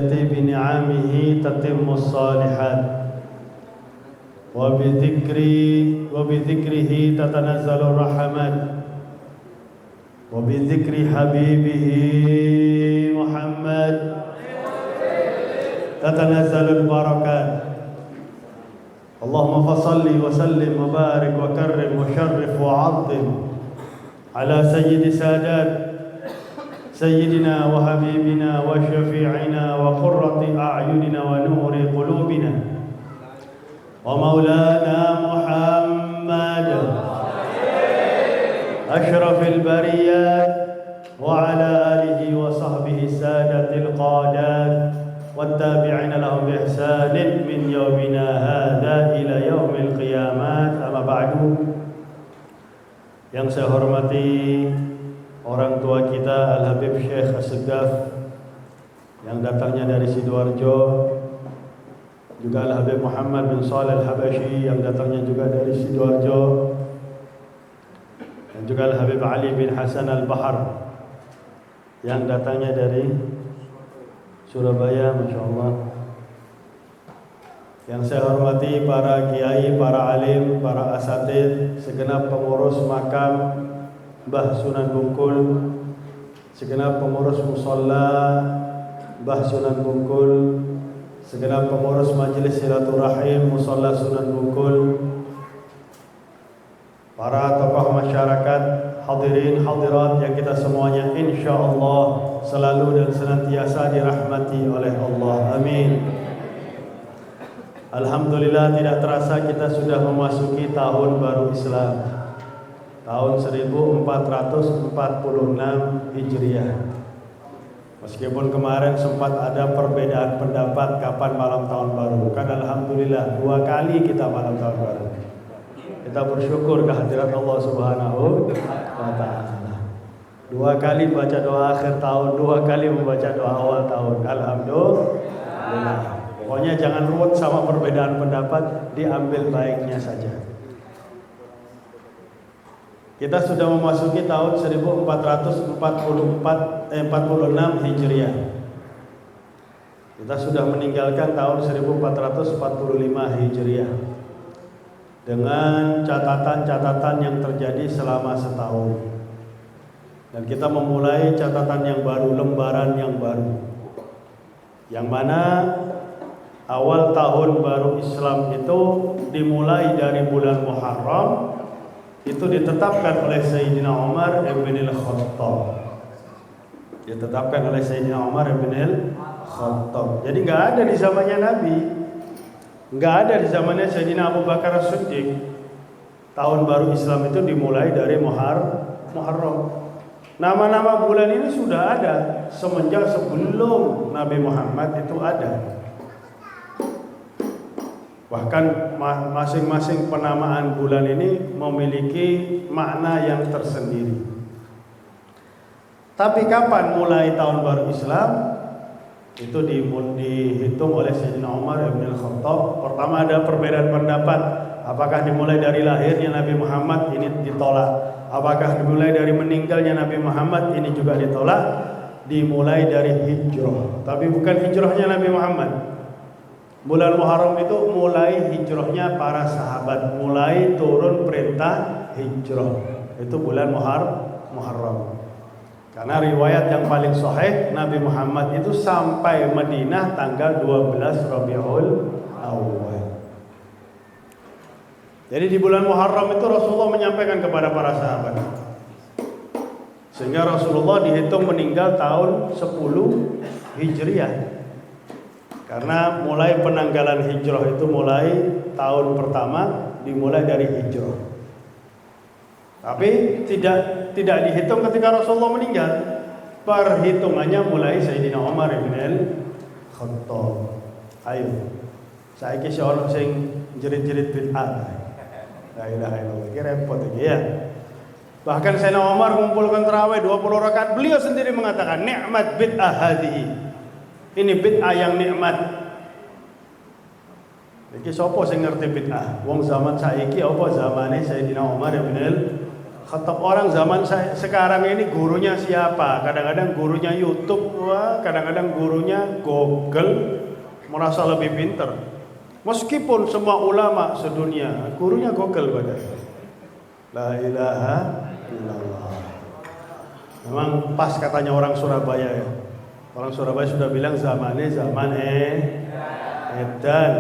بنعمه تتم الصالحات وبذكره تتنزل الرحمات وبذكر حبيبه محمد تتنزل البركات. اللهم فصل وسلم وبارك وكرم وشرف وعظم على سيد سادات سيدنا وحبيبنا وشفيعنا وقرة أعيننا ونور قلوبنا ومولانا محمد أشرف البريات وعلى آله وصحبه السادة القادات والتابعين لهم بإحسان من يومنا هذا إلى يوم القيامات. أما بعد, yang saya hormati orang tua kita Al-Habib Syekh As-Segaf yang datangnya dari Sidoarjo, juga Al-Habib Muhammad bin Shalih Al-Habashi yang datangnya juga dari Sidoarjo, dan juga Al-Habib Ali bin Hasan Al-Bahar yang datangnya dari Surabaya, Masya Allah. Yang saya hormati para kiai, para alim, para asatid, segenap pengurus makam Mbah Sunan Bungkul, segenap pengurus musalla Mbah Sunan Bungkul, segenap pengurus majelis silaturahim musalla Sunan Bungkul, para tokoh masyarakat, hadirin hadirat yang kita semuanya insyaallah selalu dan senantiasa dirahmati oleh Allah. Amin. Alhamdulillah, tidak terasa kita sudah memasuki tahun baru Islam, tahun 1446 Hijriah. Meskipun kemarin sempat ada perbedaan pendapat kapan malam tahun baru, kan alhamdulillah 2 kali kita malam tahun baru. Kita bersyukur kehadirat Allah Subhanahu wa taala. 2 kali baca doa akhir tahun, 2 kali membaca doa awal tahun. Alhamdulillah. Pokoknya jangan ruwet sama perbedaan pendapat, diambil baiknya saja. Kita sudah memasuki tahun 1446 Hijriah. Kita sudah meninggalkan tahun 1445 Hijriah dengan catatan-catatan yang terjadi selama setahun. Dan kita memulai catatan yang baru, lembaran yang baru, yang mana awal tahun baru Islam itu dimulai dari bulan Muharram. Itu ditetapkan oleh Sayyidina Umar ibn al-Khattab. Ditetapkan oleh Sayyidina Umar ibn al-Khattab. Jadi nggak ada di zamannya Nabi, nggak ada di zamannya Sayyidina Abu Bakar As-Siddiq. Tahun baru Islam itu dimulai dari Muharram. Nama-nama bulan ini sudah ada semenjak sebelum Nabi Muhammad itu ada. Bahkan masing-masing penamaan bulan ini memiliki makna yang tersendiri. Tapi kapan mulai tahun baru Islam? Itu dihitung oleh Sayyidina Umar bin Khattab. Pertama ada perbedaan pendapat, apakah dimulai dari lahirnya Nabi Muhammad, ini ditolak. Apakah dimulai dari meninggalnya Nabi Muhammad, ini juga ditolak. Dimulai dari hijrah, tapi bukan hijrahnya Nabi Muhammad. Bulan Muharram itu mulai hijrahnya para sahabat, mulai turun perintah hijrah. Itu bulan Muharram. Karena riwayat yang paling sahih, Nabi Muhammad itu sampai Madinah tanggal 12 Rabiul Awal. Jadi di bulan Muharram itu Rasulullah menyampaikan kepada para sahabat, sehingga Rasulullah dihitung meninggal tahun 10 Hijriah. Karena mulai penanggalan hijrah itu mulai tahun pertama dimulai dari hijrah. Tapi tidak dihitung ketika Rasulullah meninggal. Perhitungannya mulai Sayyidina Umar bin al-Khattab. Ayo, saiki ono sing jerit-jerit bid'ah. La ilaha illallah, ki repot iki ya. Bahkan Sayyidina Umar mengumpulkan tarawih 20 rakaat, beliau sendiri mengatakan nikmat bid'ah hadhihi. Ini bid'ah yang nikmat. Iki sapa sing ngerti bid'ah? Wong zaman saiki apa zamane Sayyidina Umar bin Khattab orang zaman sekarang ini gurunya siapa? Kadang-kadang gurunya YouTube, kadang-kadang gurunya Google, merasa lebih pintar. Meskipun semua ulama sedunia, gurunya Google pada. La ilaha illallah. Memang pas katanya orang Surabaya ya. Orang Surabaya sudah bilang zamannya zaman edan.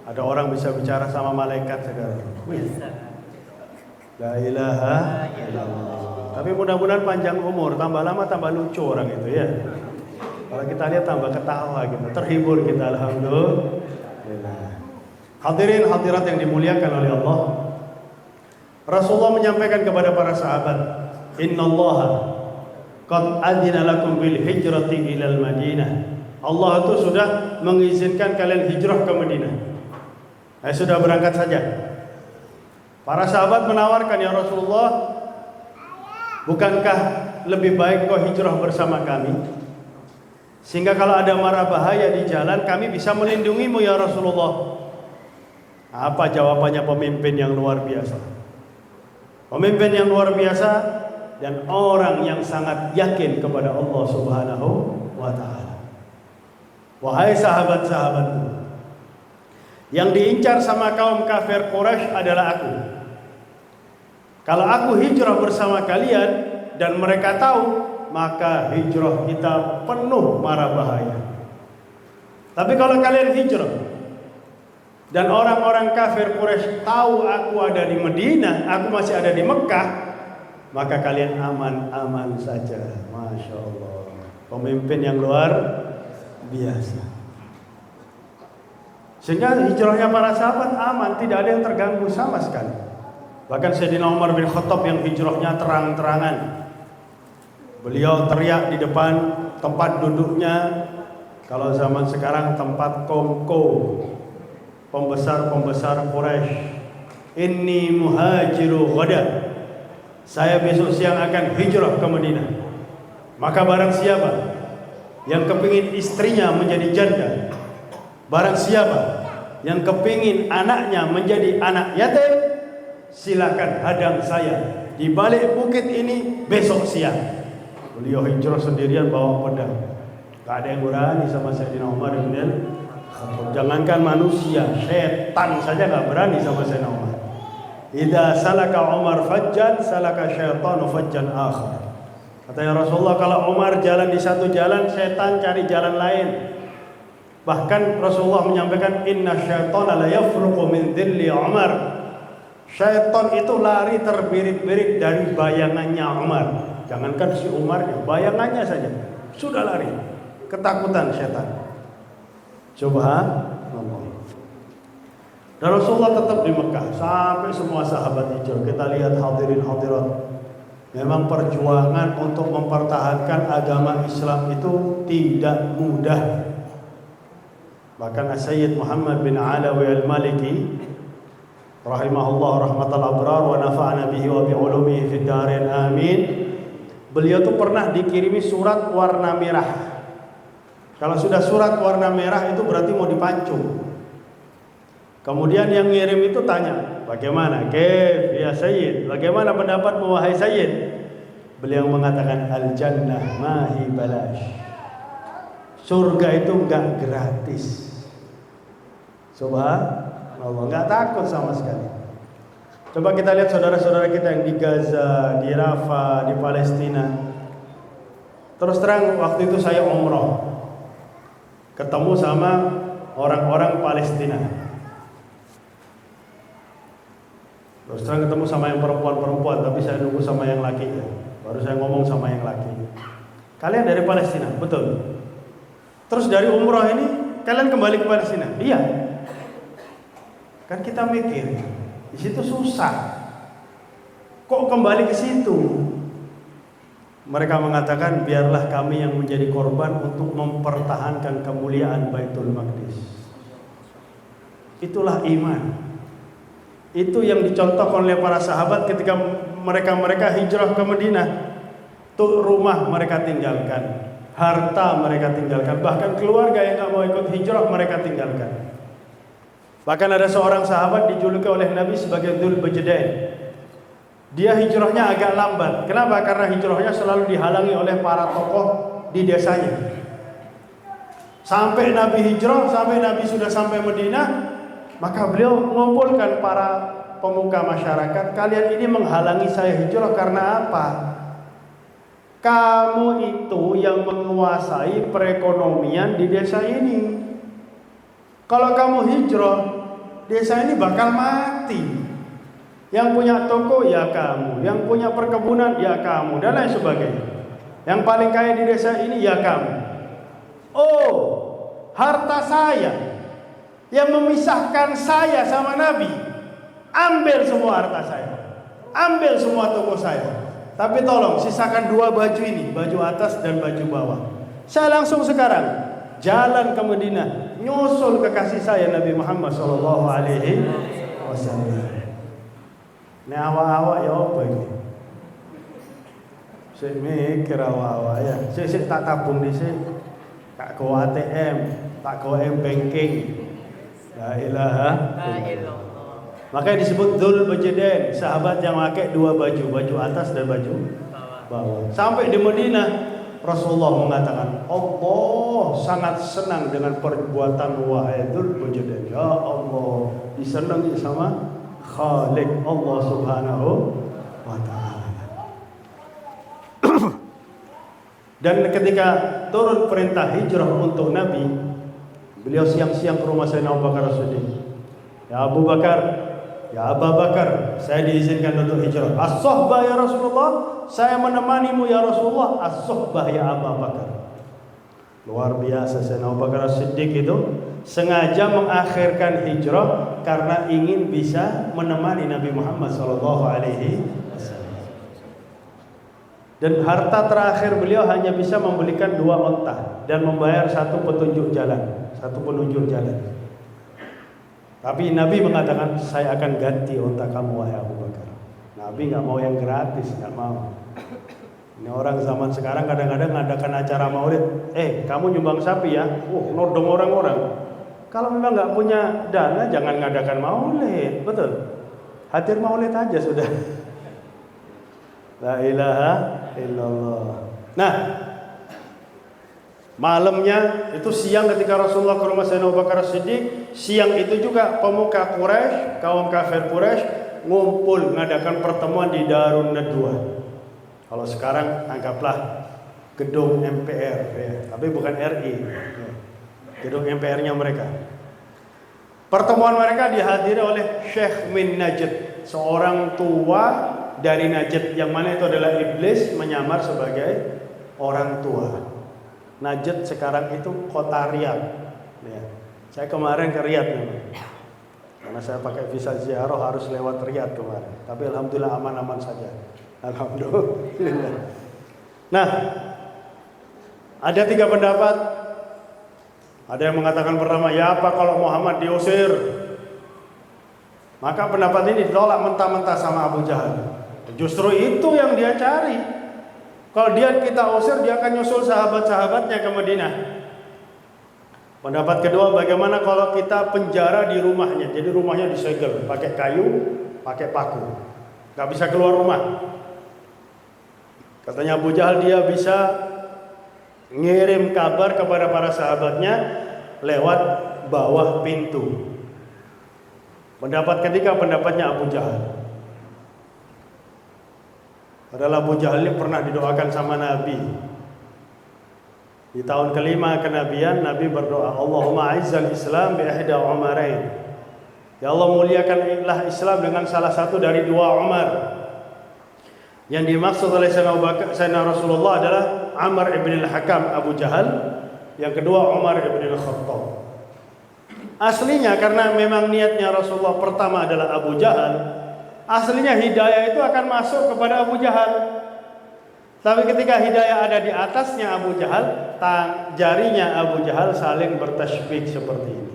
Ada orang bisa bicara sama malaikat sekarang. La ilaha illallah. Tapi mudah-mudahan panjang umur, tambah lama tambah lucu orang itu ya. Kalau kita lihat tambah ketawa gitu, terhibur kita, alhamdulillah. Hadirin hadirat yang dimuliakan oleh Allah. Rasulullah menyampaikan kepada para sahabat, "Innallaha qad adzina lakum bil hijrati ilal Madinah." Allah itu sudah mengizinkan kalian hijrah ke Madinah. Sudah berangkat saja. Para sahabat menawarkan, "Ya Rasulullah, bukankah lebih baik kau hijrah bersama kami? Sehingga kalau ada mara bahaya di jalan, kami bisa melindungimu ya Rasulullah." Apa jawabannya pemimpin yang luar biasa? Pemimpin yang luar biasa dan orang yang sangat yakin kepada Allah Subhanahu wa ta'ala. Wahai sahabat-sahabatku, yang diincar sama kaum kafir Quraisy adalah aku. Kalau aku hijrah bersama kalian dan mereka tahu, maka hijrah kita penuh mara bahaya. Tapi kalau kalian hijrah dan orang-orang kafir Quraisy tahu aku ada di Madinah, aku masih ada di Mekah, maka kalian aman-aman saja. Masya Allah. Pemimpin yang luar biasa. Sehingga hijrahnya para sahabat aman, tidak ada yang terganggu sama sekali. Bahkan Sayyidina Umar bin Khattab yang hijrahnya terang-terangan, beliau teriak di depan tempat duduknya, kalau zaman sekarang tempat kongko, pembesar-pembesar Quraisy, "Inni muhajiru ghada." Saya besok siang akan hijrah ke Madinah. Maka barang siapa yang kepingin istrinya menjadi janda, barang siapa yang kepingin anaknya menjadi anak yatim, silakan hadang saya di balik bukit ini besok siang. Beliau hijrah sendirian bawa pedang. Gak ada yang berani sama Sayyidina Umar bin Khattab. Jangankan manusia, setan saja gak berani sama Sayyidina Umar. Idza salaka Umar fajjan, salaka syaitanu fajjan akhar. Katanya Rasulullah, kalau Umar jalan di satu jalan, setan cari jalan lain. Bahkan Rasulullah menyampaikan, "Inna syaitana la yafruqu min dhilli Umar." Syaitan itu lari terbirit-birit dari bayangannya Umar. Jangankan si Umarnya, bayangannya saja sudah lari. Ketakutan syaitan. Subhanallah. Dan Rasulullah tetap di Mekah sampai semua sahabat hijrah. Kita lihat hadirin hadirat, memang perjuangan untuk mempertahankan agama Islam itu tidak mudah. Bahkan Sayyid Muhammad bin Alawi al-Maliki rahimahullah rahmatal abrar wa nafa'ana bihi wa bi'ulumihi fid dharain amin. Beliau tuh pernah dikirimi surat warna merah. Kalau sudah surat warna merah itu berarti mau dipancung. Kemudian yang ngirim itu tanya, "Bagaimana? Kef ya Sayyid? Bagaimana pendapatmu wahai Sayyid?" Beliau mengatakan, "Al-jannah mahi balash." Surga itu enggak gratis. Subhanallah, enggak takut sama sekali. Coba kita lihat saudara-saudara kita yang di Gaza, di Rafah, di Palestina. Terus terang waktu itu saya umroh, ketemu sama orang-orang Palestina. Terus terang ketemu sama yang perempuan-perempuan, tapi saya nunggu sama yang laki ya. Baru saya ngomong sama yang laki. "Kalian dari Palestina?" "Betul." "Terus dari umroh ini kalian kembali ke Palestina?" "Iya." Kan kita mikir, di situ susah. Kok kembali ke situ? Mereka mengatakan, "Biarlah kami yang menjadi korban untuk mempertahankan kemuliaan Baitul Maqdis." Itulah iman. Itu yang dicontohkan oleh para sahabat ketika mereka hijrah ke Madinah. Tuh rumah mereka tinggalkan, harta mereka tinggalkan, bahkan keluarga yang gak mau ikut hijrah mereka tinggalkan. Bahkan ada seorang sahabat dijuluki oleh Nabi sebagai Dzul Bajdain. Dia hijrahnya agak lambat. Kenapa? Karena hijrahnya selalu dihalangi oleh para tokoh di desanya. Sampai Nabi hijrah, sampai Nabi sudah sampai Madinah, maka beliau mengumpulkan para pemuka masyarakat. Kalian ini menghalangi saya hijrah karena apa? Kamu itu yang menguasai perekonomian di desa ini. Kalau kamu hijrah, desa ini bakal mati. Yang punya toko ya kamu, yang punya perkebunan ya kamu, dan lain sebagainya. Yang paling kaya di desa ini ya kamu. Oh, harta saya yang memisahkan saya sama Nabi, ambil semua harta saya, ambil semua toko saya. Tapi tolong sisakan 2 baju ini, baju atas dan baju bawah. Saya langsung sekarang jalan ke Madinah, nyusul kekasih saya Nabi Muhammad sallallahu alaihi wasallam. Ini awak-awak ya apa ini? Saya mikir awak-awak ya. Saya tak tabung di sini. Tak go ATM, tak go banking. La ilaha illallah. Makanya disebut Dzul Bajdain, sahabat yang pakai 2 baju, baju atas dan baju bawah. Sampai di Madinah, Rasulullah mengatakan, Allah sangat senang dengan perbuatan wahai Dzul Bajdain. Ya Allah, disenangi sama Khalik Allah Subhanahu wa taala. Dan ketika turun perintah hijrah untuk Nabi, beliau siang-siang ke rumah Sayyidina Abu Bakar As-Siddiq. Ya Abu Bakar, ya Abu Bakar, saya diizinkan untuk hijrah. As-suhbah ya Rasulullah, saya menemanimu ya Rasulullah. As-suhbah ya Abu Bakar. Luar biasa, Sayyidina Abu Bakar As-Siddiq itu sengaja mengakhirkan hijrah karena ingin bisa menemani Nabi Muhammad SAW. Dan harta terakhir beliau hanya bisa membelikan 2 onta dan membayar 1 petunjuk jalan, 1 penunjuk jalan. Tapi Nabi mengatakan, saya akan ganti onta kamu wahai Abu Bakar. Nabi nggak mau yang gratis, nggak mau. Ini orang zaman sekarang kadang-kadang ngadakan acara maulid. Kamu nyumbang sapi ya? Nodong orang-orang. Kalau memang nggak punya dana, jangan ngadakan maulid, betul? Hadir maulid aja sudah. La ilaha illallah. Nah, malamnya itu siang ketika Rasulullah ke rumah Sayyidina Abu Bakar As-Siddiq, siang itu juga pemuka Quraisy, kaum kafir Quraisy ngumpul mengadakan pertemuan di Darun Nadwa. Kalau sekarang anggaplah gedung MPR ya, tapi bukan RI. Ya. Gedung MPR-nya mereka. Pertemuan mereka dihadiri oleh Syekh min Najd, seorang tua dari Najd, yang mana itu adalah iblis menyamar sebagai orang tua. Najd sekarang itu kota Riyadh. Ya. Saya kemarin ke Riyadh karena saya pakai visa ziarah harus lewat Riyadh kemarin. Tapi alhamdulillah aman-aman saja. Alhamdulillah. Nah, ada 3 pendapat. Ada yang mengatakan pertama, ya apa kalau Muhammad diusir? Maka pendapat ini ditolak mentah-mentah sama Abu Jahal. Justru itu yang dia cari. Kalau kita usir, dia akan nyusul sahabat-sahabatnya ke Madinah. Pendapat kedua, bagaimana kalau kita penjara di rumahnya? Jadi rumahnya disegel, pakai kayu, pakai paku, gak bisa keluar rumah. Katanya Abu Jahal dia bisa ngirim kabar kepada para sahabatnya lewat bawah pintu. Pendapat ketiga, pendapatnya Abu Jahal. Padahal Abu Jahal ini pernah didoakan sama Nabi. Di tahun kelima kenabian, Nabi berdoa, Allahumma aizzal Islam bi ihda umarain. Ya Allah, muliakanlah Islam dengan salah satu dari 2 Umar. Yang dimaksud oleh Sayyidina Rasulullah adalah Amr ibn al-Hakam Abu Jahal, yang kedua Umar ibn al-Khattab. Aslinya karena memang niatnya Rasulullah pertama adalah Abu Jahal, aslinya hidayah itu akan masuk kepada Abu Jahal. Tapi ketika hidayah ada di atasnya Abu Jahal, jarinya Abu Jahal saling bertasybih seperti ini.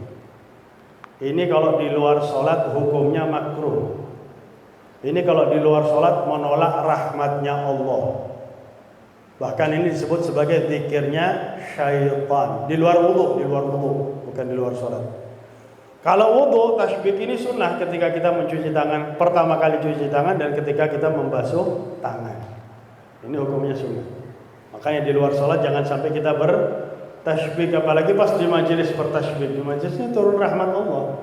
Ini kalau di luar sholat hukumnya makruh. Ini kalau di luar sholat menolak rahmatnya Allah. Bahkan ini disebut sebagai zikirnya syaitan. Di luar wudu, bukan di luar sholat. Kalau wudu, tasbih ini sunnah ketika kita mencuci tangan, pertama kali cuci tangan dan ketika kita membasuh tangan. Ini hukumnya sunnah. Makanya di luar sholat jangan sampai kita bertasbih, apalagi pas di majelis bertasbih. Di majelisnya turun rahmat Allah.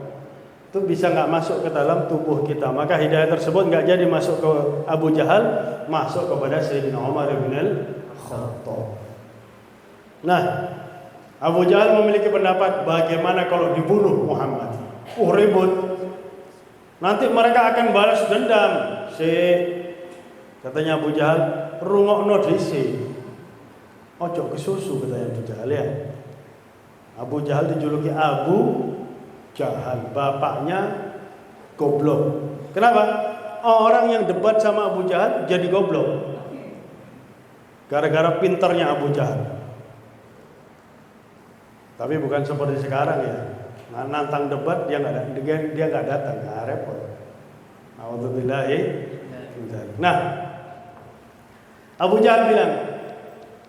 Itu bisa nggak masuk ke dalam tubuh kita. Maka hidayah tersebut nggak jadi masuk ke Abu Jahal, masuk kepada Sayyidina Umar bin Al-Khattab. Nah, Abu Jahal memiliki pendapat bagaimana kalau dibunuh Muhammad. Ribut. Nanti mereka akan balas dendam. Katanya Abu Jahal, rungokno dhisik. Ojo kesusu katanya Abu Jahal ya. Abu Jahal dijuluki Abu Jahal, bapaknya goblok. Kenapa? Orang yang debat sama Abu Jahal jadi goblok. Gara-gara pinternya Abu Jahal. Tapi bukan seperti sekarang ya. Nah, nantang debat dia nggak datang, repot. Alhamdulillah. Nah, Abu Jahal bilang,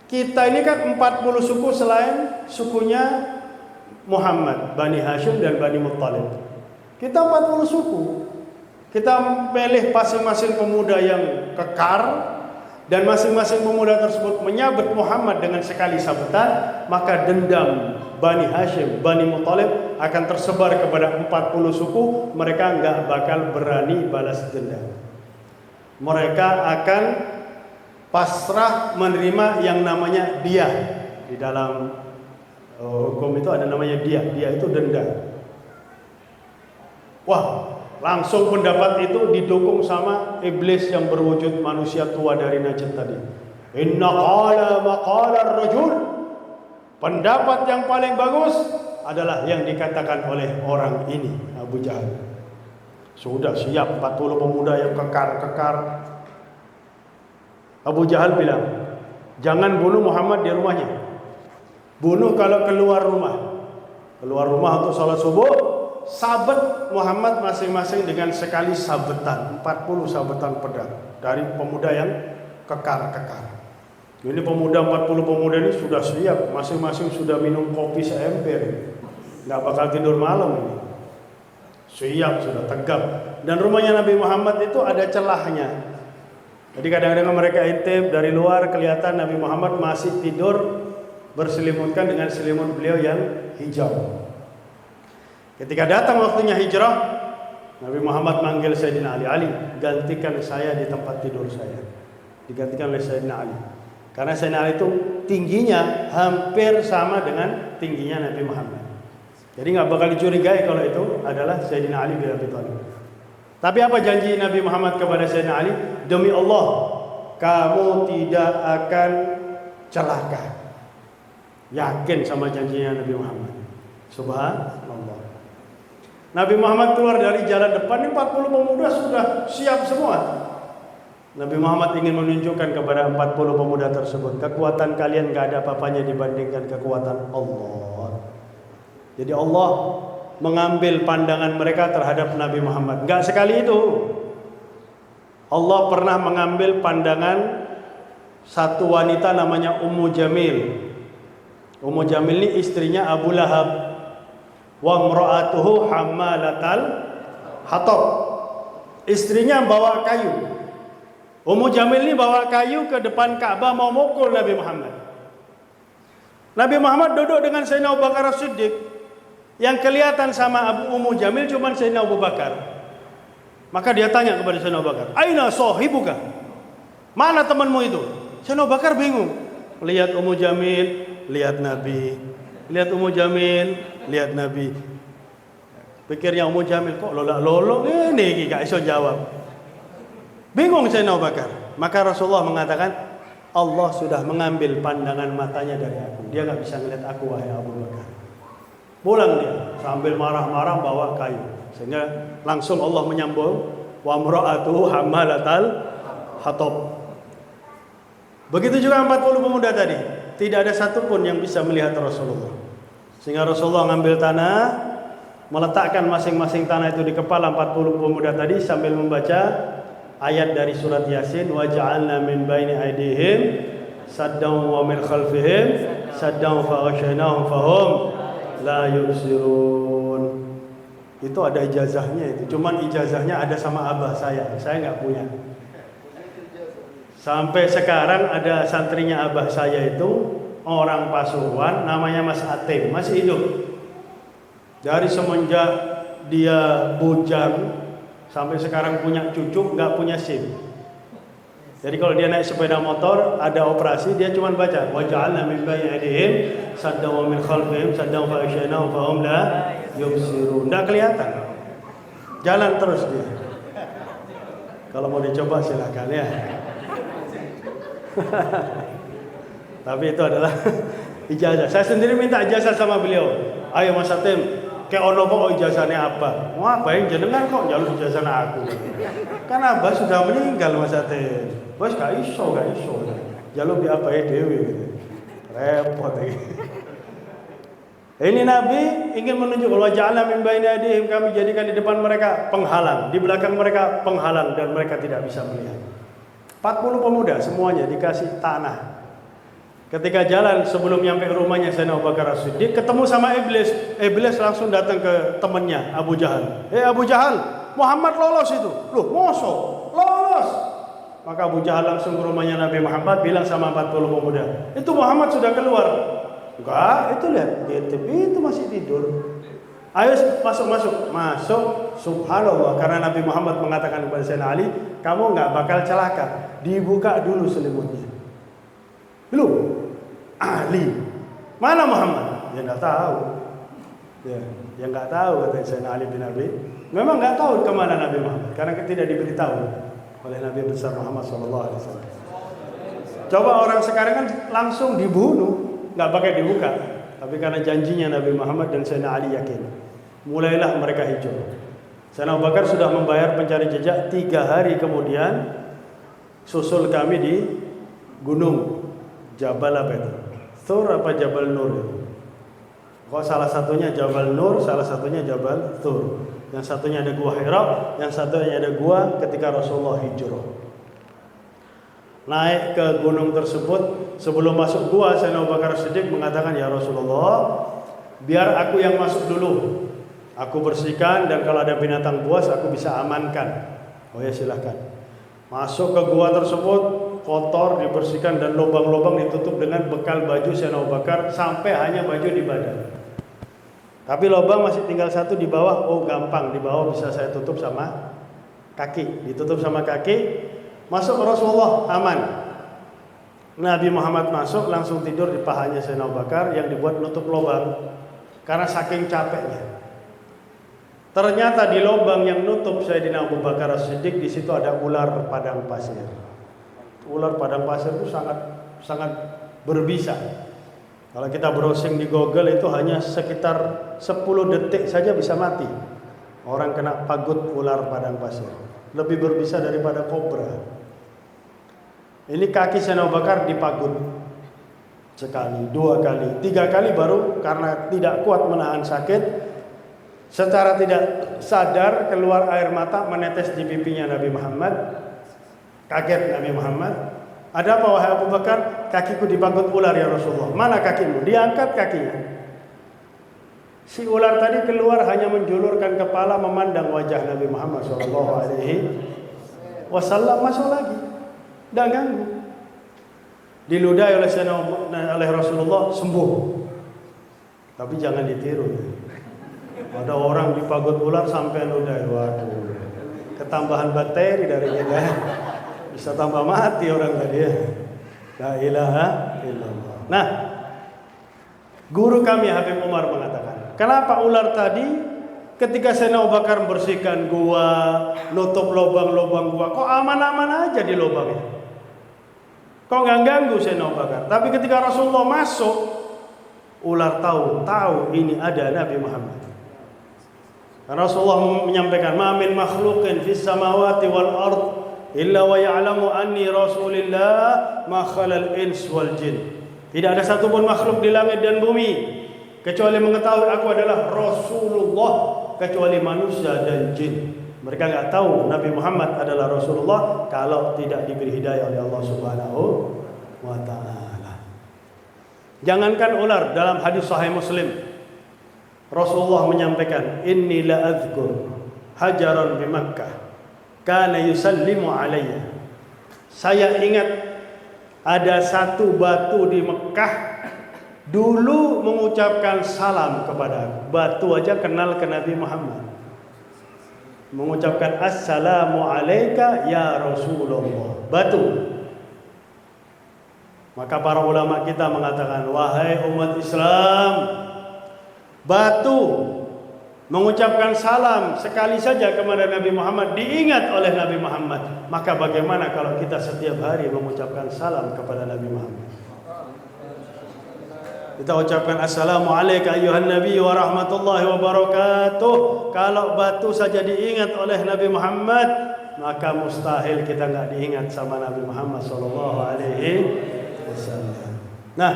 kita ini kan 40 suku selain sukunya Muhammad, Bani Hashim dan Bani Muttalib. Kita 40 suku. Kita pilih masing-masing pemuda yang kekar, dan masing-masing pemuda tersebut menyabet Muhammad dengan sekali sabetan, maka dendam Bani Hashim, Bani Muttalib akan tersebar kepada 40 suku. Mereka nggak bakal berani balas dendam. Mereka akan pasrah menerima yang namanya diyah. Di dalam hukum itu ada namanya diyah. Diyah itu denda. Wah, langsung pendapat itu didukung sama iblis yang berwujud manusia tua dari Najd tadi. Inna qala maqala ar-rajul. Pendapat yang paling bagus adalah yang dikatakan oleh orang ini, Abu Jahal. Sudah siap 40 pemuda yang kekar. Abu Jahal bilang, jangan bunuh Muhammad di rumahnya. Bunuh kalau keluar rumah. Keluar rumah untuk sholat subuh, sabet Muhammad masing-masing dengan sekali sabetan, 40 sabetan pedang dari pemuda yang kekar. Ini pemuda 40 pemuda ini sudah siap, masing-masing sudah minum kopi seember. Nggak bakal tidur malam ini. Siap, sudah tegap. Dan rumahnya Nabi Muhammad itu ada celahnya. Jadi kadang-kadang mereka intip dari luar kelihatan Nabi Muhammad masih tidur berselimutkan dengan selimut beliau yang hijau. Ketika datang waktunya hijrah, Nabi Muhammad manggil Sayyidina Ali, gantikan saya di tempat tidur saya. Digantikan oleh Sayyidina Ali. Karena Sayyidina Ali itu tingginya hampir sama dengan tingginya Nabi Muhammad. Jadi nggak bakal dicurigai kalau itu adalah Sayyidina Ali bin Abi Thalib. Tapi apa janji Nabi Muhammad kepada Sayyidina Ali? Demi Allah, kamu tidak akan celaka. Yakin sama janjinya Nabi Muhammad. Subhanallah. Nabi Muhammad keluar dari jalan depan, 40 pemuda sudah siap semua. Nabi Muhammad ingin menunjukkan kepada 40 pemuda tersebut, kekuatan kalian gak ada apa-apanya dibandingkan kekuatan Allah. Jadi Allah mengambil pandangan mereka terhadap Nabi Muhammad. Gak sekali itu. Allah pernah mengambil pandangan satu wanita namanya Ummu Jamil. Ummu Jamil ini istrinya Abu Lahab. Wa imra'atuhu hammalatal hatab. Istrinya bawa kayu. Ummu Jamil ini bawa kayu ke depan Ka'bah mau mukul Nabi Muhammad. Nabi Muhammad duduk dengan Sayyidina Abu Bakar As-Siddiq. Yang kelihatan sama Ummu Jamil cuma Sayyidina Abu Bakar. Maka dia tanya kepada Sayyidina Abu Bakar, "Aina sahibuka?" Mana temanmu itu? Sayyidina Abu Bakar bingung. Lihat Ummu Jamil, lihat Nabi. Lihat Ummu Jamil, lihat Nabi. Pikirnya Ummu Jamil kok lolak-lolok ini gak iso jawab. Bingung Sayyidina Abu Bakar. Maka Rasulullah mengatakan, Allah sudah mengambil pandangan matanya dari aku. Dia gak bisa ngeliat aku, wahai Abu Bakar. Pulang dia sambil marah-marah bawa kayu. Sehingga langsung Allah menyambung, wa imra'atuhu hammalatal hatab. Begitu juga 40 pemuda tadi. Tidak ada satupun yang bisa melihat Rasulullah. Sehingga Rasulullah ngambil tanah, meletakkan masing-masing tanah itu di kepala 40 pemuda tadi sambil membaca ayat dari surat Yasin, wa ja'alna min baini aydihim saddan wa min khalfihim saddan fa ghashaynahum fahum la yubsirun. Itu ada ijazahnya itu. Cuman ijazahnya ada sama abah saya nggak punya. Sampai sekarang ada santrinya abah saya itu orang Pasuruan, namanya Mas Atem, masih hidup. Dari semenjak dia bujang sampai sekarang punya cucu, nggak punya SIM. Jadi kalau dia naik sepeda motor, ada operasi, dia cuma baca waja'alna min bayni aydihim saddan wa min khalfihim saddan fa aghshaynahum fa hum la yubsirun. Enggak kelihatan. Jalan terus dia. Kalau mau dicoba silakan ya. Tapi itu adalah ijazah. Saya sendiri minta ijazah sama beliau. Ayo Mas Atem, kayak ono kok ijazahnya apa? Mau apa yang jenengan kok jalur ijazah aku? Kan abah sudah meninggal Mas Atem. Bos gak iso. Jalur di apa ya dewi gitu. Repot ini. Ini Nabi ingin menunjukkan waja'alna min baini aydihim, kami jadikan di depan mereka penghalang, di belakang mereka penghalang dan mereka tidak bisa melihat. 40 pemuda semuanya dikasih tanah. Ketika jalan sebelum nyampe rumahnya Sayyidina Abu Bakar As-Siddiq ketemu sama iblis. Iblis langsung datang ke temannya Abu Jahal. Abu Jahal, Muhammad lolos itu. Loh, mosok lolos. Maka Abu Jahal langsung ke rumahnya Nabi Muhammad bilang sama 40 pemuda, itu Muhammad sudah keluar. Enggak, itu lihat di tepi itu masih tidur. Ayo masuk. Subhanallah, karena Nabi Muhammad mengatakan kepada Sayyidina Ali, kamu enggak bakal celaka. Dibuka dulu selimutnya. Belum. Ali. Mana Muhammad? Ya enggak tahu. Ya enggak tahu kata Sayyidina Ali bin Abi. Memang enggak tahu kemana Nabi Muhammad karena tidak diberitahu oleh Nabi besar Muhammad SAW. Coba orang sekarang kan langsung dibunuh, nggak pakai dibuka. Tapi karena janjinya Nabi Muhammad dan Sayyidina Ali yakin, mulailah mereka hijau. Sayyidina Abu Bakar sudah membayar pencari jejak 3 hari kemudian susul kami di gunung Jabal apa itu? Thur apa Jabal Nur itu? Kok salah satunya Jabal Nur, salah satunya Jabal Thur. Yang satunya ada gua Hira, yang satunya ada gua ketika Rasulullah hijrah. Naik ke gunung tersebut, sebelum masuk gua Sayyidina Abu Bakar Siddiq mengatakan, ya Rasulullah, biar aku yang masuk dulu. Aku bersihkan dan kalau ada binatang buas aku bisa amankan. Oh ya silahkan. Masuk ke gua tersebut, kotor, dibersihkan dan lubang-lubang ditutup dengan bekal baju Sayyidina Abu Bakar sampai hanya baju di badan. Tapi lubang masih tinggal 1 di bawah. Oh gampang, di bawah bisa saya tutup sama kaki. Ditutup sama kaki. Masuk Rasulullah aman. Nabi Muhammad masuk langsung tidur di pahanya Sayyidina Abu Bakar yang dibuat nutup lubang karena saking capeknya. Ternyata di lubang yang nutup Sayyidina Abu Bakar As-Siddiq di situ ada ular padang pasir. Ular padang pasir itu sangat berbisa. Kalau kita browsing di Google itu hanya sekitar 10 detik saja bisa mati. Orang kena pagut ular padang pasir. Lebih berbisa daripada kobra. Ini kaki Sayyidina Abu Bakar dipagut. Sekali, 2 kali, 3 kali baru karena tidak kuat menahan sakit. Secara tidak sadar keluar air mata menetes di pipinya Nabi Muhammad. Kaget Nabi Muhammad. Ada apa wahai Abu Bakar? Kakiku dipagut ular ya Rasulullah. Mana kakimu? Diangkat kakinya. Si ular tadi keluar hanya menjulurkan kepala memandang wajah Nabi Muhammad SAW. Masuk lagi. Tidak ganggu. Diludahi oleh Rasulullah, sembuh. Tapi jangan ditiru. Ada orang dipagut ular sampai ludahi. Waduh. Ketambahan bakteri dari kita. Bisa tambah mati orang tadi ya. La ilaha illallah. Nah, guru kami Habib Umar mengatakan, kenapa ular tadi ketika Sayyidina Abu Bakar membersihkan gua, nutup lubang-lubang gua, kok aman-aman aja di lubangnya? Kok nggak ganggu Sayyidina Abu Bakar? Tapi ketika Rasulullah masuk, ular tahu ini ada Nabi Muhammad. Rasulullah menyampaikan, "Ma min makhluqin fis samawati wal ard illa wa ya'lamu anni rasulillah ma khalal ins wal jin." Tidak ada satupun makhluk di langit dan bumi kecuali mengetahui aku adalah Rasulullah, kecuali manusia dan jin. Mereka enggak tahu Nabi Muhammad adalah Rasulullah kalau tidak diberi hidayah oleh Allah Subhanahu wa taala. Jangankan ular, dalam hadis sahih Muslim Rasulullah menyampaikan, inni la adzkur hajaran bi Makkah kana yusallimu alayya. Saya ingat ada satu batu di Mekah dulu mengucapkan salam kepada aku. Batu aja kenal ke Nabi Muhammad, mengucapkan assalamu alayka ya Rasulullah. Batu. Maka para ulama kita mengatakan, wahai umat Islam, batu mengucapkan salam sekali saja kepada Nabi Muhammad diingat oleh Nabi Muhammad. Maka bagaimana kalau kita setiap hari mengucapkan salam kepada Nabi Muhammad? Kita ucapkan assalamu alayka ayyuhan nabi wa rahmatullahi wa barakatuh. Kalau batu saja diingat oleh Nabi Muhammad, maka mustahil kita enggak diingat sama Nabi Muhammad sallallahu alaihi wasallam. Nah,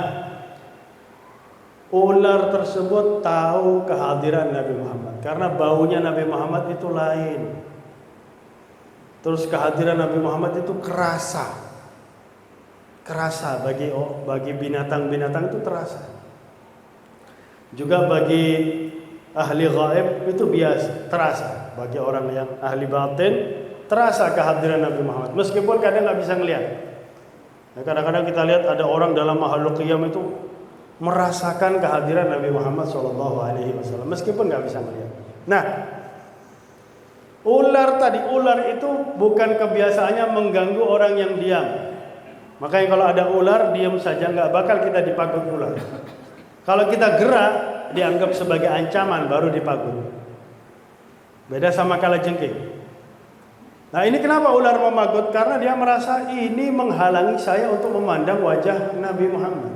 ular tersebut tahu kehadiran Nabi Muhammad karena baunya Nabi Muhammad itu lain. Terus kehadiran Nabi Muhammad itu kerasa bagi binatang-binatang itu terasa. Juga bagi ahli gaib itu biasa terasa. Bagi orang yang ahli batin terasa kehadiran Nabi Muhammad meskipun kadang nggak bisa ngelihat. Nah, kadang-kadang kita lihat ada orang dalam makhluk qiyam itu merasakan kehadiran Nabi Muhammad SAW meskipun nggak bisa melihat. Nah, ular itu bukan kebiasaannya mengganggu orang yang diam. Makanya kalau ada ular diam saja, nggak bakal kita dipagut ular. Kalau kita gerak dianggap sebagai ancaman baru dipagut. Beda sama kalajengking. Nah, ini kenapa ular memagut? Karena dia merasa ini menghalangi saya untuk memandang wajah Nabi Muhammad.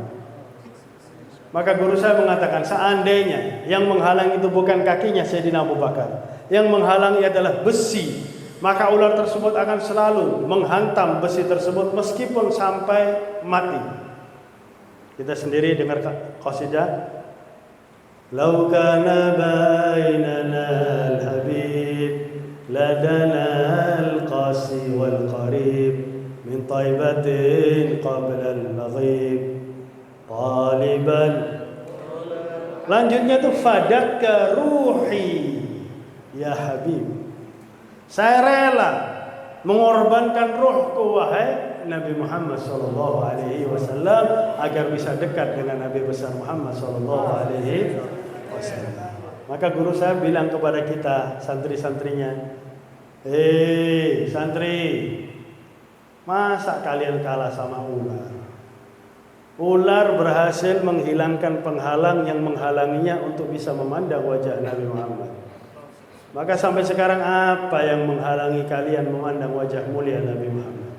Maka guru saya mengatakan, seandainya yang menghalangi itu bukan kakinya Sayyidina Abu Bakar, yang menghalangi adalah besi, maka ular tersebut akan selalu menghantam besi tersebut meskipun sampai mati. Kita sendiri dengar qasidah, "Lau kana bainana al-habib ladana al-qasi wal qarib min taibatin qabla al-maghib taliban." Lanjutnya tuh fadaka ruhi ya Habib. Saya rela mengorbankan ruhku wahai Nabi Muhammad sallallahu alaihi wasallam agar bisa dekat dengan Nabi besar Muhammad sallallahu alaihi wasallam. Maka guru saya bilang kepada kita santri-santrinya, "Hei santri, masa kalian kalah sama ular? Ular berhasil menghilangkan penghalang yang menghalanginya untuk bisa memandang wajah Nabi Muhammad. Maka sampai sekarang apa yang menghalangi kalian memandang wajah mulia Nabi Muhammad?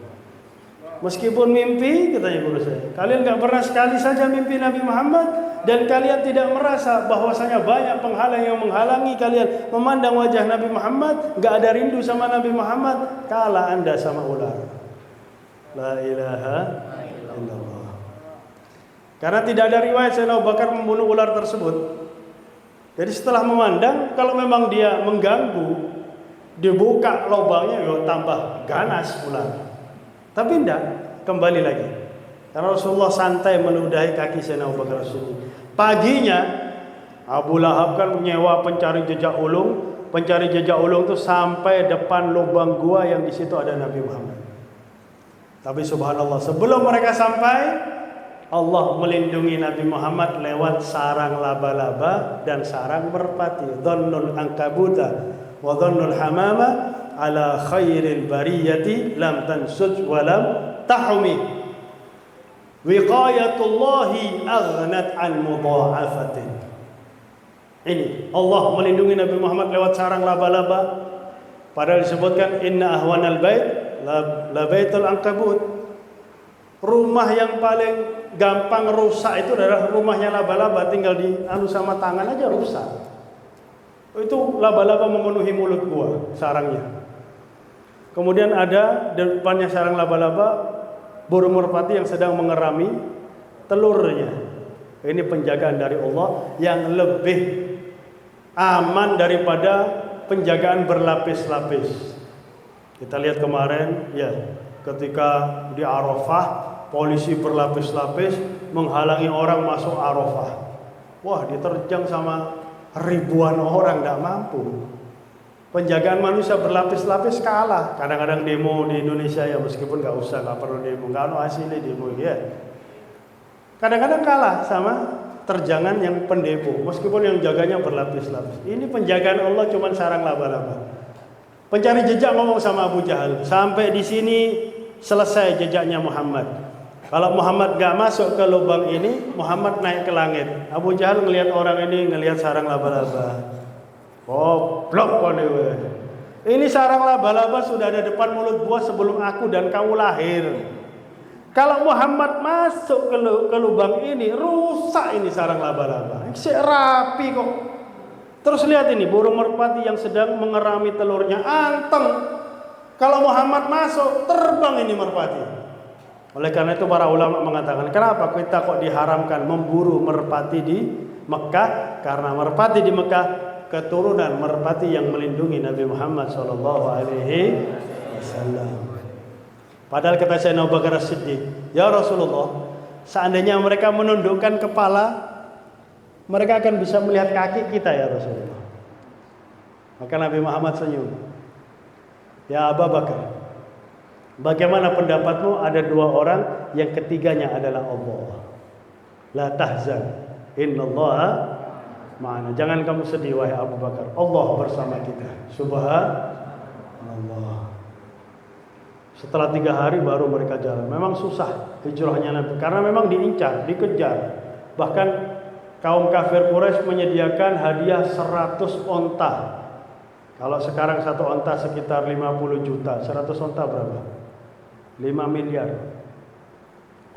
Meskipun mimpi," katanya guru saya, "kalian gak pernah sekali saja mimpi Nabi Muhammad, dan kalian tidak merasa bahwasanya banyak penghalang yang menghalangi kalian memandang wajah Nabi Muhammad, gak ada rindu sama Nabi Muhammad, kalah anda sama ular." La ilaha illallah. Karena tidak ada riwayat Sayyidina Abu Bakar membunuh ular tersebut. Jadi setelah memandang, kalau memang dia mengganggu, dibuka lubangnya, ya tambah ganas ular. Tapi tidak, kembali lagi. Karena Rasulullah santai meludahi kaki Sayyidina Abu Bakar As-Siddiq. Paginya Abu Lahab kan menyewa pencari jejak ulung. Pencari jejak ulung itu sampai depan lubang gua yang di situ ada Nabi Muhammad. Tapi subhanallah, sebelum mereka sampai, Allah melindungi Nabi Muhammad lewat sarang laba-laba dan sarang merpati. Dhannul ankabuta wa dhannul hamama ala khairil bariyati lam tansuj wa lam tahumi. Wiqayatullahi aghnat an mudha'afatin. Ini Allah melindungi Nabi Muhammad lewat sarang laba-laba. Padahal disebutkan inna ahwanal bait la baitul ankabut. Rumah yang paling gampang rusak itu adalah rumahnya laba-laba, tinggal dianu sama tangan aja rusak. Itu laba-laba memenuhi mulut gua sarangnya. Kemudian ada depannya sarang laba-laba burung merpati yang sedang mengerami telurnya. Ini penjagaan dari Allah yang lebih aman daripada penjagaan berlapis-lapis. Kita lihat kemarin ya, ketika di Arafah polisi berlapis-lapis menghalangi orang masuk Arafah. Wah, diterjang sama ribuan orang tidak mampu. Penjagaan manusia berlapis-lapis kalah. Kadang-kadang demo di Indonesia ya, meskipun nggak perlu demo, nggak ada hasilnya demo ya. Kadang-kadang kalah sama terjangan yang pendepo, meskipun yang jaganya berlapis-lapis. Ini penjagaan Allah cuma sarang laba-laba. Pencari jejak ngomong sama Abu Jahal, sampai di sini selesai jejaknya Muhammad. Kalau Muhammad gak masuk ke lubang ini, Muhammad naik ke langit. Abu Jahal ngelihat orang ini, ngelihat sarang laba-laba. Goblok kau nih. Ini sarang laba-laba sudah ada depan mulut gua sebelum aku dan kamu lahir. Kalau Muhammad masuk ke lubang ini, rusak ini sarang laba-laba. Rapi kok. Terus lihat ini burung merpati yang sedang mengerami telurnya, anteng. Kalau Muhammad masuk, terbang ini merpati. Oleh karena itu para ulama mengatakan, kenapa kita kok diharamkan memburu merpati di Mekah? Karena merpati di Mekah keturunan merpati yang melindungi Nabi Muhammad SAW. Padahal kata Sayyidina Abu Bakar As-Siddiq, ya Rasulullah, seandainya mereka menundukkan kepala, mereka akan bisa melihat kaki kita ya Rasulullah. Maka Nabi Muhammad senyum. Ya Abu Bakar, bagaimana pendapatmu ada dua orang yang ketiganya adalah Allah? La tahzan, innallaha ma'ana. Jangan kamu sedih wahai Abu Bakar, Allah bersama kita. Subhanallah. Setelah 3 hari baru mereka jalan. Memang susah hijrahnya Nabi, karena memang diincar, dikejar. Bahkan kaum kafir Quraisy menyediakan hadiah 100 onta. Kalau sekarang satu onta sekitar 50 juta, 100 onta berapa? 5 miliar.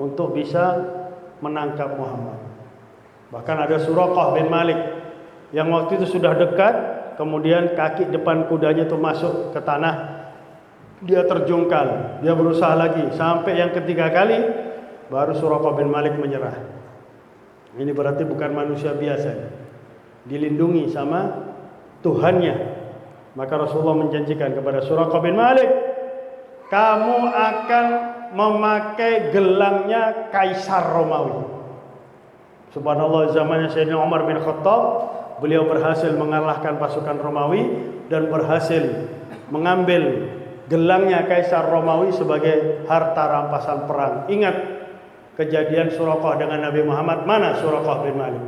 Untuk bisa menangkap Muhammad. Bahkan ada Suraqah bin Malik yang waktu itu sudah dekat, kemudian kaki depan kudanya itu masuk ke tanah, dia terjungkal, dia berusaha lagi, sampai yang ketiga kali baru Suraqah bin Malik menyerah. Ini berarti bukan manusia biasa, dilindungi sama Tuhannya. Maka Rasulullah menjanjikan kepada Suraqah bin Malik, kamu akan memakai gelangnya Kaisar Romawi. Subhanallah, zamannya Sayyidina Umar bin Khattab, beliau berhasil mengalahkan pasukan Romawi dan berhasil mengambil gelangnya Kaisar Romawi sebagai harta rampasan perang. Ingat kejadian Suraqah dengan Nabi Muhammad. Mana Suraqah bin Malik?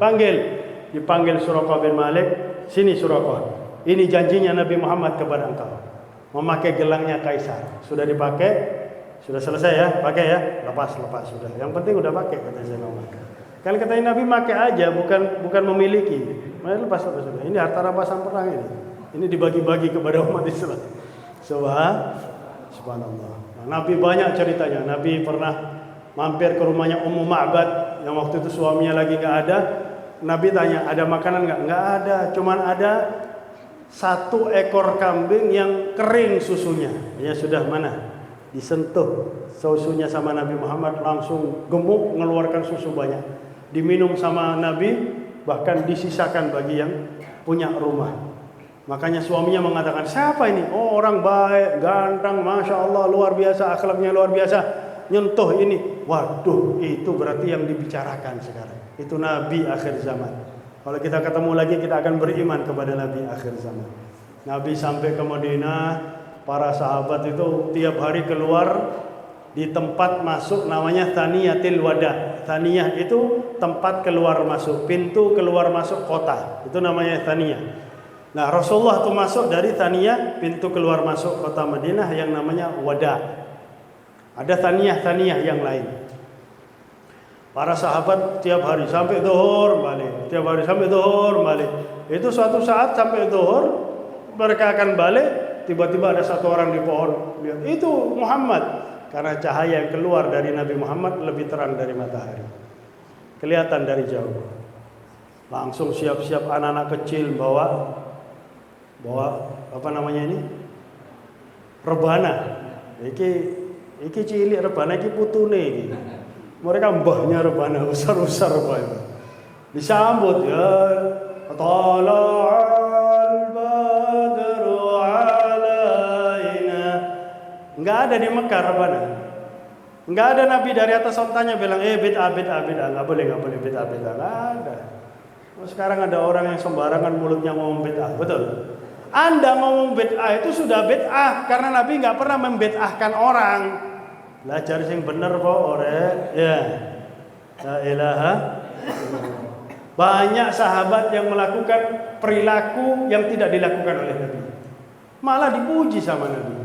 Dipanggil Suraqah bin Malik. Sini Suraqah, ini janjinya Nabi Muhammad kepada engkau, memakai gelangnya Kaisar. Sudah dipakai, sudah selesai ya, pakai ya, lepas sudah. Yang penting udah pakai, kata Sayyidina Umar. Kalau katanya Nabi pakai aja, bukan memiliki. Lepas sudah. Ini harta rampasan perang ini. Ini dibagi-bagi kepada umat Islam. Subhanallah. Nah, Nabi banyak ceritanya. Nabi pernah mampir ke rumahnya Ummu Ma'bad yang waktu itu suaminya lagi nggak ada. Nabi tanya, ada makanan nggak? Nggak ada. Cuman ada 1 ekor kambing yang kering susunya. Ya sudah, mana? Disentuh susunya sama Nabi Muhammad, langsung gemuk, mengeluarkan susu banyak. Diminum sama Nabi, bahkan disisakan bagi yang punya rumah. Makanya suaminya mengatakan, siapa ini? Oh, orang baik, ganteng, Masya Allah, luar biasa, akhlaknya luar biasa. Nyentuh ini. Waduh, itu berarti yang dibicarakan sekarang. Itu Nabi akhir zaman. Kalau kita ketemu lagi, kita akan beriman kepada Nabi akhir zaman. Nabi sampai ke Madinah, para sahabat itu tiap hari keluar di tempat masuk namanya Thaniyatil Wada. Thaniyah itu tempat keluar masuk, pintu keluar masuk kota. Itu namanya Thaniyah. Nah, Rasulullah itu masuk dari Thaniyah, pintu keluar masuk kota Madinah yang namanya Wada. Ada Thaniyah yang lain. Para sahabat tiap hari sampai zuhur balik, tiap hari sampai zuhur balik. Itu suatu saat sampai zuhur mereka akan balik, tiba-tiba ada satu orang di pohon. Lihat, itu Muhammad. Karena cahaya yang keluar dari Nabi Muhammad lebih terang dari matahari. Kelihatan dari jauh. Langsung siap-siap anak-anak kecil bawa apa namanya ini? Rebana. Iki cilik rebana, iki putune iki. Mereka mbahnya rebana, besar-besar rebana. Disambut ya, tala'al badru alaina. Enggak ada di Mekah rebana. Enggak ada Nabi dari atas ontanya bilang bid'ah, enggak boleh bid'ah. Enggak ada. Sekarang ada orang yang sembarangan mulutnya ngomong bid'ah, betul? Anda ngomong bid'ah itu sudah bid'ah karena Nabi nggak pernah membid'ahkan orang. Belajar sing bener kok, ore. Ya. La ilaha. Banyak sahabat yang melakukan perilaku yang tidak dilakukan oleh Nabi. Malah dipuji sama Nabi.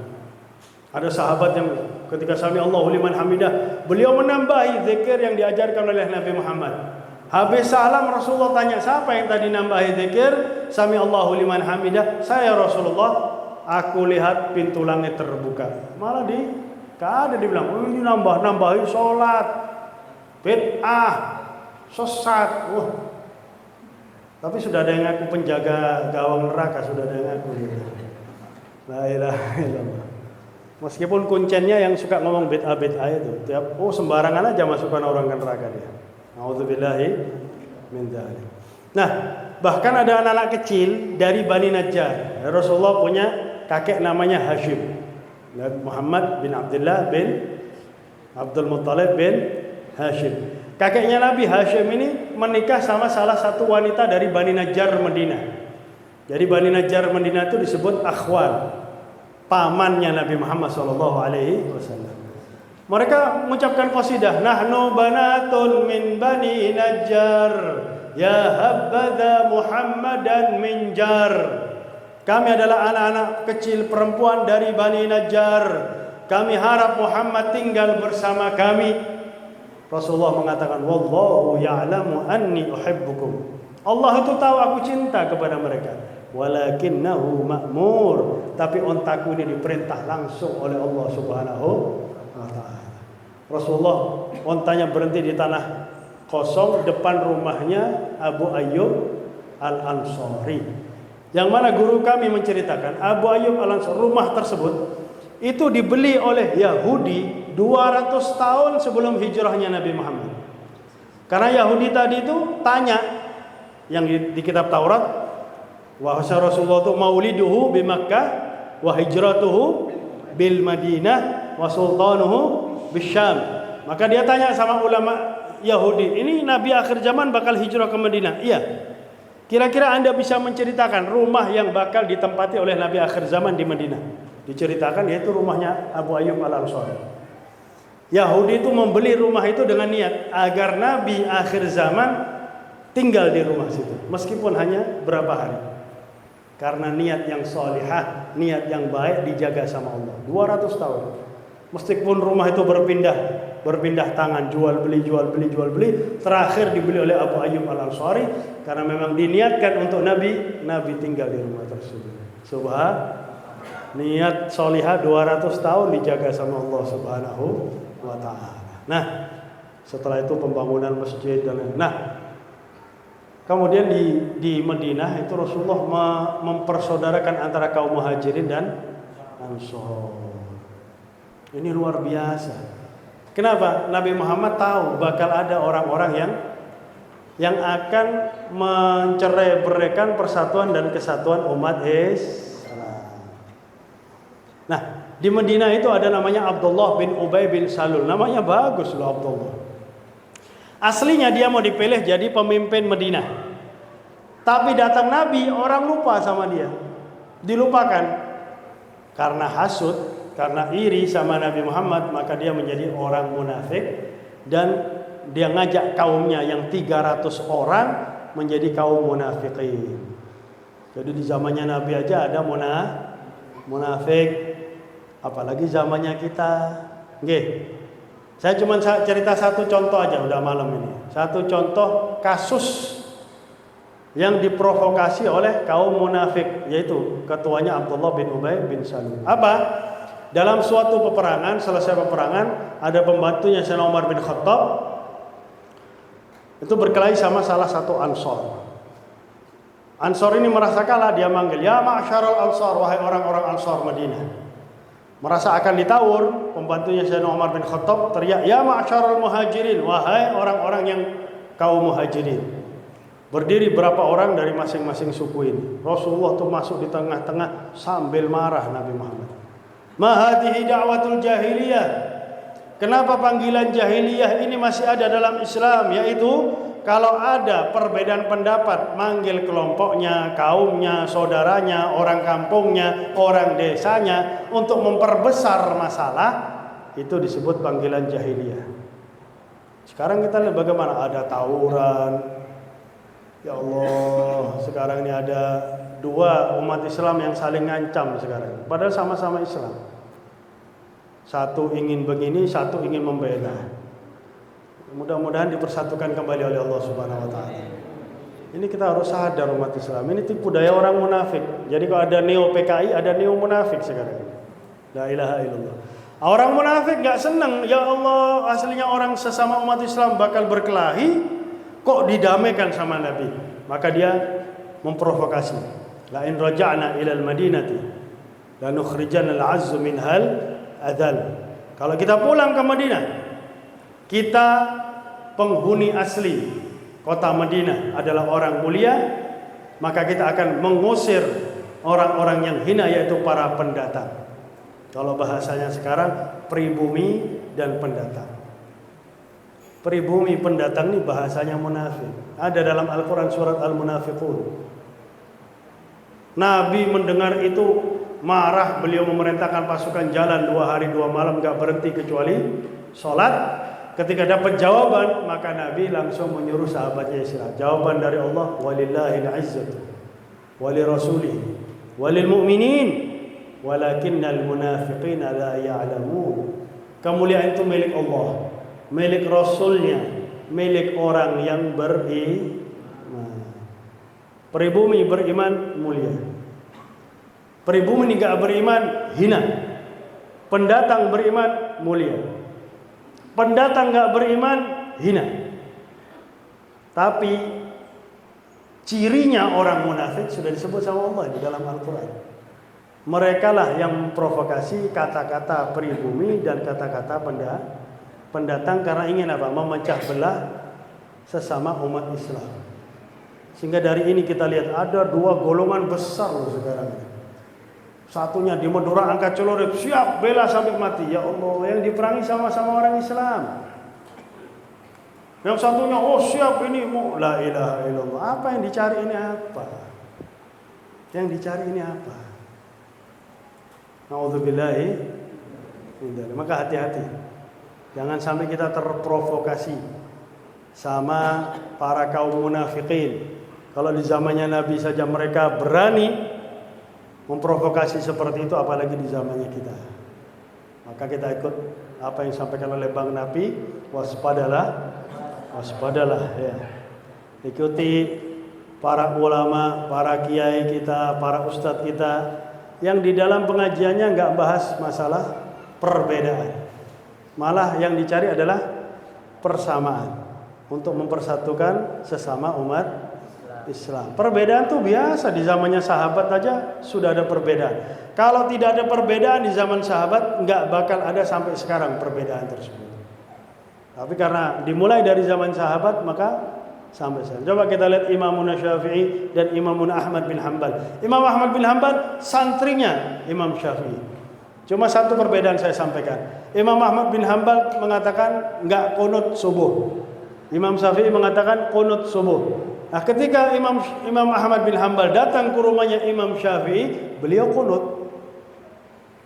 Ada sahabat yang ketika sami Allahu liman hamidah, beliau menambahi zikir yang diajarkan oleh Nabi Muhammad. Habis salam Rasulullah tanya, siapa yang tadi nambahi zikir sami Allahu liman hamidah? Saya Rasulullah. Aku lihat pintu langit terbuka. Malah ada dibilang, oh ini nambahi sholat, bid'ah, sesat. Tapi sudah ada yang ngaku penjaga gawang neraka, sudah ada yang ngaku gitu. La ilaha illallah. Meskipun kuncennya yang suka ngomong bid'ah itu, tiap sembarangan aja masukkan orang ke neraka dia. Nauzubillahi min dzalik. Nah, bahkan ada anak-anak kecil dari Bani Najjar. Rasulullah punya kakek namanya Hashim. Muhammad bin Abdullah bin Abdul Muttalib bin Hashim. Kakeknya Nabi Hashim ini menikah sama salah satu wanita dari Bani Najjar Madinah. Jadi Bani Najjar Madinah itu disebut akhwal, pamannya Nabi Muhammad SAW. Mereka mengucapkan qasidah, nahnu banatun min Bani Najjar, ya habadha Muhammadan min jar. Kami adalah anak-anak kecil perempuan dari Bani Najjar. Kami harap Muhammad tinggal bersama kami. Rasulullah mengatakan, wallahu ya'lamu anni uhibbukum. Allah itu tahu aku cinta kepada mereka. Walakinnahu ma'mur. Tapi ontaku ini diperintah langsung oleh Allah Subhanahu wa ta'ala. Rasulullah ontanya berhenti di tanah kosong depan rumahnya Abu Ayyub Al-Ansari. Yang mana guru kami menceritakan Abu Ayyub Al-Ansari, rumah tersebut itu dibeli oleh Yahudi 200 tahun sebelum hijrahnya Nabi Muhammad. Karena Yahudi tadi itu tanya yang di kitab Taurat, wa Rasulullah itu mauliduhu bi Makkah wa hijratuhu bil Madinah wa sultanuhu bisyam. Maka dia tanya sama ulama Yahudi, ini Nabi akhir zaman bakal hijrah ke Madinah? Iya. Kira-kira Anda bisa menceritakan rumah yang bakal ditempati oleh Nabi akhir zaman di Madinah? Diceritakan, yaitu rumahnya Abu Ayyub Al-Ansari. Yahudi itu membeli rumah itu dengan niat agar Nabi akhir zaman tinggal di rumah situ, meskipun hanya berapa hari. Karena niat yang salihah, niat yang baik dijaga sama Allah 200 tahun. Meskipun rumah itu berpindah tangan, jual beli, terakhir dibeli oleh Abu Ayyub Al-Ansari karena memang diniatkan untuk Nabi tinggal di rumah tersebut. Niat salihah 200 tahun dijaga sama Allah Subhanahu wa ta'ala. Nah, setelah itu pembangunan masjid dan kemudian di Madinah itu Rasulullah mempersaudarakan antara kaum Muhajirin dan Ansor. Ini luar biasa. Kenapa? Nabi Muhammad tahu bakal ada orang-orang yang akan mencerai-beraikan persatuan dan kesatuan umat Islam. Nah, di Madinah itu ada namanya Abdullah bin Ubay bin Salul. Namanya bagus loh Abdullah. Aslinya dia mau dipilih jadi pemimpin Madinah. Tapi datang Nabi, orang lupa sama dia. Dilupakan. Karena hasud, karena iri sama Nabi Muhammad, maka dia menjadi orang munafik. Dan dia ngajak kaumnya yang 300 orang menjadi kaum munafikin. Jadi di zamannya Nabi aja ada munafik. Apalagi zamannya kita. Nggih. Saya cuma cerita satu contoh aja, udah malam ini. Satu contoh kasus yang diprovokasi oleh kaum munafik, yaitu ketuanya Abdullah bin Ubay bin Salul. Apa? Dalam suatu peperangan, selesai peperangan, ada pembantunya Sayyidina Umar bin Khattab itu berkelahi sama salah satu Ansor. Ansor ini merasa kalah, dia manggil, ya ma'syarul Ansor, wahai orang-orang Ansor Madinah. Merasa akan ditawur, pembantunya Sayyidina Umar bin Khattab teriak, ya ma'syarul muhajirin, wahai orang-orang yang kaum muhajirin. Berdiri berapa orang dari masing-masing suku ini. Rasulullah tuh masuk di tengah-tengah sambil marah Nabi Muhammad. Ma hadhihi da'watul jahiliyah. Kenapa panggilan jahiliyah ini masih ada dalam Islam? Yaitu kalau ada perbedaan pendapat, manggil kelompoknya, kaumnya, saudaranya, orang kampungnya, orang desanya untuk memperbesar masalah, itu disebut panggilan jahiliyah. Sekarang kita lihat bagaimana ada tawuran. Ya Allah, sekarang ini ada dua umat Islam yang saling ngancam sekarang. Padahal sama-sama Islam. Satu ingin begini, satu ingin membela. Mudah-mudahan dipersatukan kembali oleh Allah Subhanahu wa taala. Ini kita harus sadar umat Islam. Ini tipu daya orang munafik. Jadi kalau ada neo PKI, ada neo munafik sekarang. La ilaha illallah. Orang munafik enggak senang, ya Allah, aslinya orang sesama umat Islam bakal berkelahi, kok didamaikan sama Nabi. Maka dia memprovokasi. La in raja'na ila al-Madinati la nukhrijanna al-'azzu minhal adal. Kalau kita pulang ke Madinah, kita penghuni asli kota Madinah adalah orang mulia, maka kita akan mengusir orang-orang yang hina, yaitu para pendatang. Kalau bahasanya sekarang, pribumi dan pendatang. Pribumi pendatang ini bahasanya munafik. Ada dalam Al-Quran surat Al-Munafiqun. Nabi mendengar itu marah, beliau memerintahkan pasukan jalan 2 hari 2 malam gak berhenti kecuali sholat. Ketika dapat jawaban, maka Nabi langsung menyuruh sahabatnya istirahat. Jawaban dari Allah, walillahil izzatu walirasulihi walil mu'minin walakinnal munafiqina la ya'lamun. Kemuliaan itu milik Allah, milik Rasulnya, milik orang yang beriman. Pribumi beriman mulia, pribumi enggak beriman hina. Pendatang beriman mulia, pendatang enggak beriman hina. Tapi cirinya orang munafik sudah disebut sama Allah di dalam Al-Quran. Mereka lah yang memprovokasi kata-kata pribumi dan kata-kata pendatang karena ingin apa? Memecah belah sesama umat Islam. Sehingga dari ini kita lihat ada 2 golongan besar loh sekarang. Satunya di Madura angkat celurit, siap bela sampai mati. Ya Allah, yang diperangi sama-sama orang Islam. Yang satunya, oh siap ini mau, la ilaha illallah. Apa yang dicari ini apa? Yang dicari ini apa? Na'udzubillahi. Maka hati-hati. Jangan sampai kita terprovokasi sama para kaum munafikin. Kalau di zamannya Nabi saja mereka berani memprovokasi seperti itu, apalagi di zamannya kita. Maka kita ikut apa yang disampaikan oleh Bang Nabi, waspadalah ya. Ikuti para ulama, para kiai kita, para ustadz kita yang di dalam pengajiannya enggak bahas masalah perbedaan. Malah yang dicari adalah persamaan untuk mempersatukan sesama umat Islam. Perbedaan tuh biasa, di zamannya sahabat aja sudah ada perbedaan. Kalau tidak ada perbedaan di zaman sahabat, enggak bakal ada sampai sekarang perbedaan tersebut. Tapi karena dimulai dari zaman sahabat, maka sampai sekarang. Coba kita lihat Imamun Syafi'i dan Imamun Ahmad bin Hanbal. Imam Ahmad bin Hanbal santrinya Imam Syafi'i. Cuma satu perbedaan saya sampaikan. Imam Ahmad bin Hanbal mengatakan enggak qunut subuh. Imam Syafi'i mengatakan qunut subuh. Nah, ketika Imam Ahmad bin Hanbal datang ke rumahnya Imam Syafi'i, beliau qunut.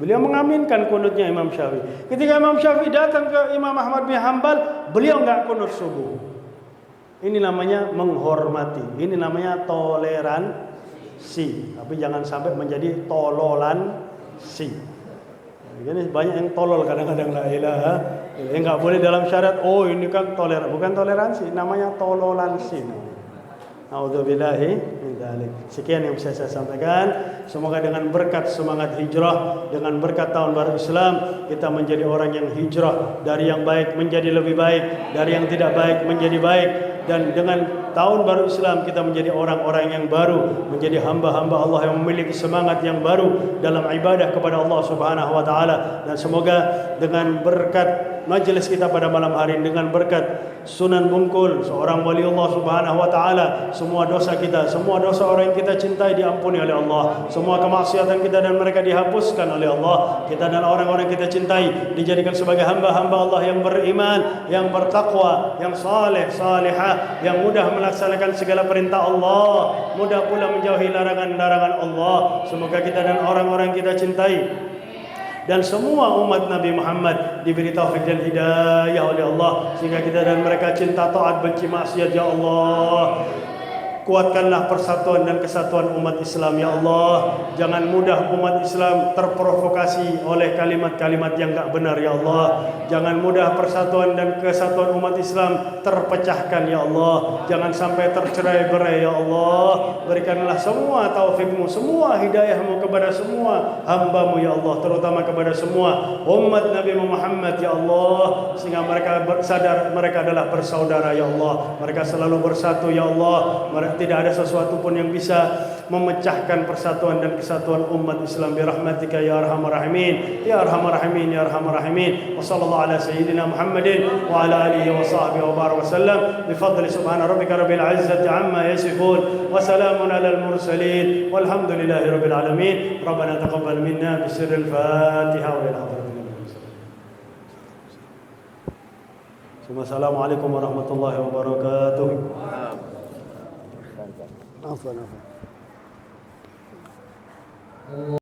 Beliau mengaminkan qunutnya Imam Syafi'i. Ketika Imam Syafi'i datang ke Imam Ahmad bin Hanbal, beliau enggak qunut subuh. Ini namanya menghormati. Ini namanya toleransi. Tapi jangan sampai menjadi tololansi. Ini banyak yang tolol kadang-kadang, la ilaha. Enggak boleh dalam syarat. Oh, ini kan bukan toleransi, namanya tololansi. A'udzubillahi min dzalik. Sekian yang bisa saya sampaikan. Semoga dengan berkat semangat hijrah, dengan berkat tahun baru Islam, kita menjadi orang yang hijrah dari yang baik menjadi lebih baik, dari yang tidak baik menjadi baik, dan dengan tahun baru Islam kita menjadi orang-orang yang baru, menjadi hamba-hamba Allah yang memiliki semangat yang baru dalam ibadah kepada Allah Subhanahu wa taala. Dan semoga dengan berkat majelis kita pada malam hari ini, dengan berkat Sunan Bungkul, seorang wali Allah Subhanahu wa taala, semua dosa kita, semua dosa orang yang kita cintai diampuni oleh Allah, semua kemaksiatan kita dan mereka dihapuskan oleh Allah. Kita dan orang-orang kita cintai dijadikan sebagai hamba-hamba Allah yang beriman, yang bertakwa, yang saleh, salihah, yang mudah melaksanakan segala perintah Allah, mudah pula menjauhi larangan-larangan Allah. Semoga kita dan orang-orang kita cintai dan semua umat Nabi Muhammad diberi taufik dan hidayah oleh Allah, sehingga kita dan mereka cinta taat, benci maksiat. Ya Allah, kuatkanlah persatuan dan kesatuan umat Islam. Ya Allah, jangan mudah umat Islam terprovokasi oleh kalimat-kalimat yang tak benar. Ya Allah, jangan mudah persatuan dan kesatuan umat Islam terpecahkan. Ya Allah, jangan sampai tercerai-berai. Ya Allah, berikanlah semua taufikmu, semua hidayahmu kepada semua hambamu. Ya Allah, terutama kepada semua umat Nabi Muhammad. Ya Allah, sehingga mereka sadar mereka adalah bersaudara. Ya Allah, mereka selalu bersatu. Ya Allah, tidak ada sesuatu pun yang bisa memecahkan persatuan dan kesatuan umat Islam. Bi rahmatika ya arhamar rahimin, ya arhamar rahimin, ya arhamar rahimin. Wa sallallahu ala sayyidina Muhammadin wa ala alihi wa sahbihi wa baraka wasallam. Bi fadli subhana rabbika rabbil izzati amma yasifun wa salamun alal mursalin walhamdulillahi rabbil alamin. Rabbana taqabbal minna bi sirril Fatiha wa ila hadratin. Assalamualaikum warahmatullahi wabarakatuh. عفوا